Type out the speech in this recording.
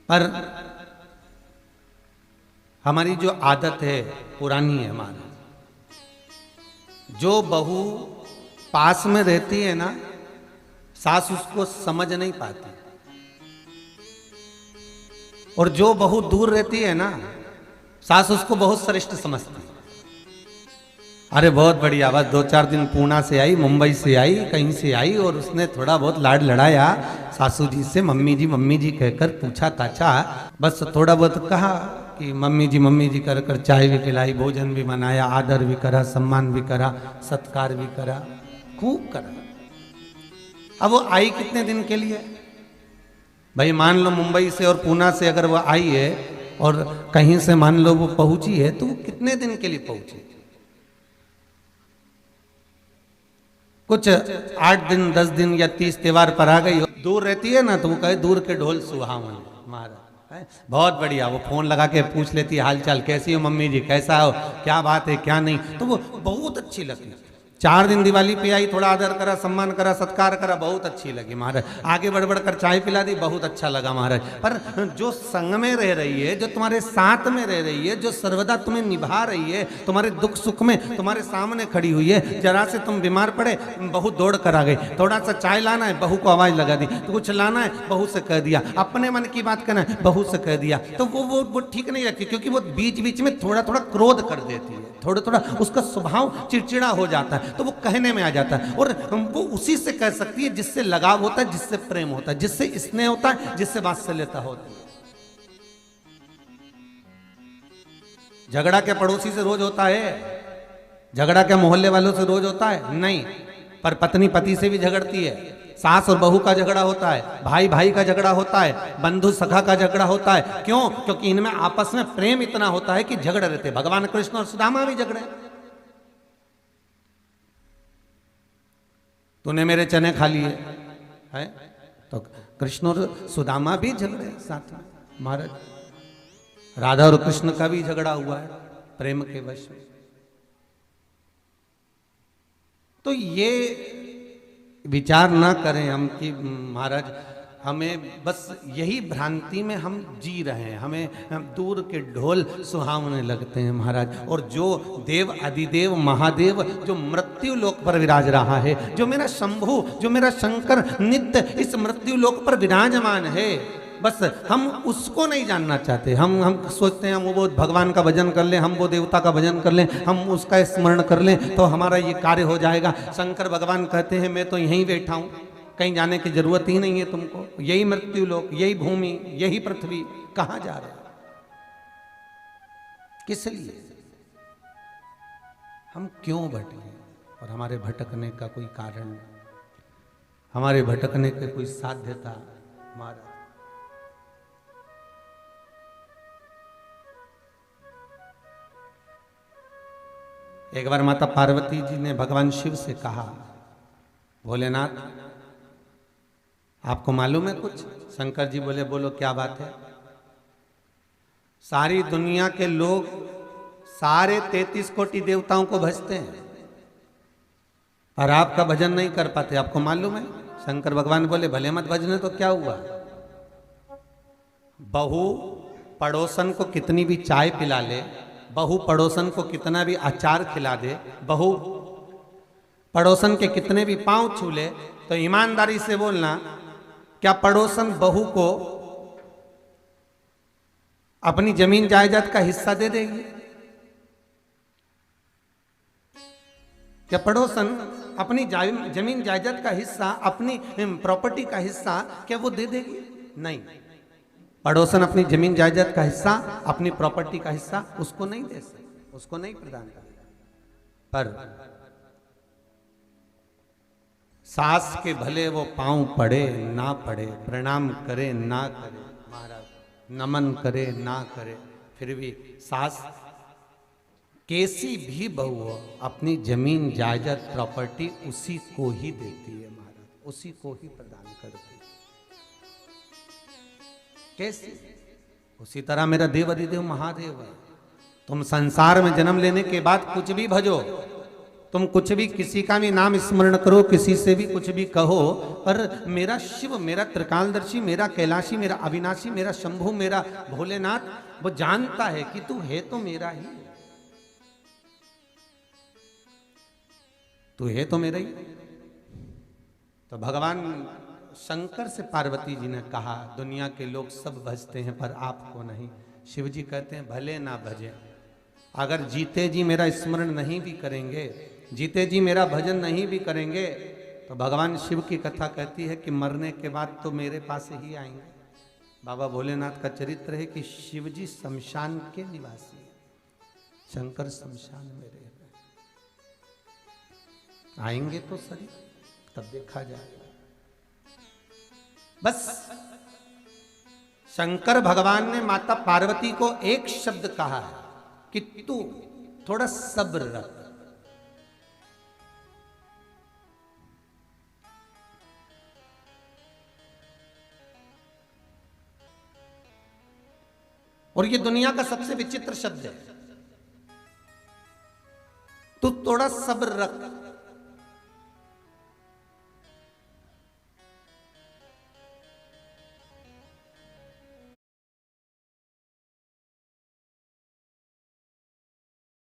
पर हमारी जो आदत है पुरानी है हमारी, जो बहू पास में रहती है ना, सास उसको समझ नहीं पाती, और जो बहू दूर रहती है ना, सास उसको बहुत श्रेष्ठ समझती। अरे बहुत बढ़िया, बस 2-4 दिन पूना से आई, मुंबई से आई, कहीं से आई, और उसने थोड़ा बहुत लाड लड़ाया सासू जी से, मम्मी जी कहकर पूछा ताछा, बस थोड़ा बहुत कहा कि मम्मी जी कर कर चाय भी पिलाई, भोजन भी बनाया, आदर भी करा, सम्मान भी करा, सत्कार भी करा, खूब करा। अब वो आई कितने दिन के लिए? भाई मान लो मुंबई से और पूना से अगर वो आई है और कहीं से मान लो वो पहुंची है, तो वो कितने दिन के लिए पहुंची? कुछ 8 दिन 10 दिन या 30 त्योहार पर आ गई, दूर रहती है ना, तो वो कहे दूर के ढोल सुहावन महाराज, बहुत बढ़िया। वो फोन लगा के पूछ लेती है हाल चाल, कैसी हो मम्मी जी, कैसा हो, क्या बात है क्या नहीं, तो वो बहुत अच्छी लगती। 4 दिन दिवाली पे आई, थोड़ा आदर करा, सम्मान करा, सत्कार करा, बहुत अच्छी लगी महाराज। आगे बढ़ बढ़ कर चाय पिला दी, बहुत अच्छा लगा महाराज। पर जो संग में रह रही है, जो तुम्हारे साथ में रह रही है, जो सर्वदा तुम्हें निभा रही है, तुम्हारे दुख सुख में तुम्हारे सामने खड़ी हुई है, जरा से तुम बीमार पड़े, बहू दौड़ कर आ गई, थोड़ा सा चाय लाना है, बहू को आवाज लगा दी, तो कुछ लाना है, बहू से कह दिया, अपने मन की बात करना है, बहू से कह दिया, तो वो ठीक नहीं लगती, क्योंकि वो बीच बीच में थोड़ा थोड़ा क्रोध कर देती है, थोड़ा थोड़ा उसका स्वभाव चिड़चिड़ा हो जाता है, तो वो कहने में आ जाता है। और वो उसी से कह सकती है जिससे लगाव होता है, जिससे प्रेम होता है, जिससे स्नेह होता है, जिससे वात्सल्यता होती है। झगड़ा क्या पड़ोसी से रोज होता है? झगड़ा क्या मोहल्ले वालों से रोज होता है? नहीं। पर पत्नी पति से भी झगड़ती है, सास और बहू का झगड़ा होता है, भाई भाई का झगड़ा होता है, बंधु सखा का झगड़ा होता है। क्यों? क्योंकि इनमें आपस में प्रेम इतना होता है कि झगड़े रहते। भगवान कृष्ण और सुदामा भी झगड़े, तूने मेरे चने खा लिए है, तो कृष्ण और सुदामा भी झगड़े साथ में महाराज। राधा और कृष्ण का भी झगड़ा हुआ है प्रेम के वश में। तो ये विचार ना करें हम कि महाराज हमें बस यही भ्रांति में हम जी रहे हैं, हम दूर के ढोल सुहावने लगते हैं महाराज। और जो देव अधिदेव महादेव जो मृत्यु लोक पर विराज रहा है, जो मेरा शंभु, जो मेरा शंकर नित्य इस मृत्यु लोक पर विराजमान है, बस हम उसको नहीं जानना चाहते। हम सोचते हैं हम वो भगवान का भजन कर लें, हम वो देवता का भजन कर लें, हम उसका स्मरण कर लें तो हमारा ये कार्य हो जाएगा। शंकर भगवान कहते हैं मैं तो यहीं बैठा हूँ, कहीं जाने की जरूरत ही नहीं है तुमको, यही मृत्यु लोक, यही भूमि, यही पृथ्वी, कहाँ जा रहे? किस लिए? हम क्यों भटके? और हमारे भटकने का कोई कारण, हमारे भटकने की कोई साध्यता हमारा। एक बार माता पार्वती जी ने भगवान शिव से कहा, भोलेनाथ आपको मालूम है कुछ? शंकर जी बोले बोलो क्या बात है? सारी दुनिया के लोग सारे 33 कोटि देवताओं को भजते हैं और आपका भजन नहीं कर पाते, आपको मालूम है? शंकर भगवान बोले भले मत भजने तो क्या हुआ? बहू पड़ोसन को कितनी भी चाय पिला ले, बहू पड़ोसन को कितना भी अचार खिला दे, बहू पड़ोसन के कितने भी पांव छू ले, तो ईमानदारी से बोलना क्या पड़ोसन बहू को अपनी जमीन जायदाद का हिस्सा दे देगी? क्या पड़ोसन अपनी जमीन जायदाद का हिस्सा, अपनी प्रॉपर्टी का हिस्सा क्या वो दे देगी? नहीं। पड़ोसन अपनी जमीन जायदाद का हिस्सा, अपनी प्रॉपर्टी का हिस्सा उसको नहीं दे सकते, उसको नहीं प्रदान करेगा। पर सास के भले वो पांव पड़े ना पड़े, प्रणाम करे ना करे महाराज, नमन करे ना करे, फिर भी सास कैसी भी बहू हो अपनी जमीन जायदाद प्रॉपर्टी उसी को ही देती है महाराज, उसी को ही प्रदान करती है। कैसे? उसी तरह मेरा देव अधिदेव महादेव है। तुम संसार में जन्म लेने के बाद कुछ भी भजो, तुम कुछ भी किसी का भी नाम स्मरण करो, किसी से भी कुछ भी कहो, पर मेरा शिव, मेरा त्रिकालदर्शी, मेरा कैलाशी, मेरा अविनाशी, मेरा शंभु, मेरा भोलेनाथ, वो जानता है कि तू है तो मेरा ही, तू है तो मेरा ही। तो भगवान शंकर से पार्वती जी ने कहा, दुनिया के लोग सब भजते हैं पर आपको नहीं। शिव जी कहते हैं भले ना भजे, अगर जीते जी मेरा स्मरण नहीं भी करेंगे, जीते जी मेरा भजन नहीं भी करेंगे, तो भगवान शिव की कथा कहती है कि मरने के बाद तो मेरे पास ही आएंगे। बाबा भोलेनाथ का चरित्र है कि शिव जी शमशान के निवासी हैं, शंकर शमशान में रह रहे, आएंगे तो सही, तब देखा जाएगा। बस शंकर भगवान ने माता पार्वती को एक शब्द कहा है कि तू थोड़ा सब्र रख। और ये दुनिया का सबसे विचित्र शब्द है, तू थोड़ा सब्र रख।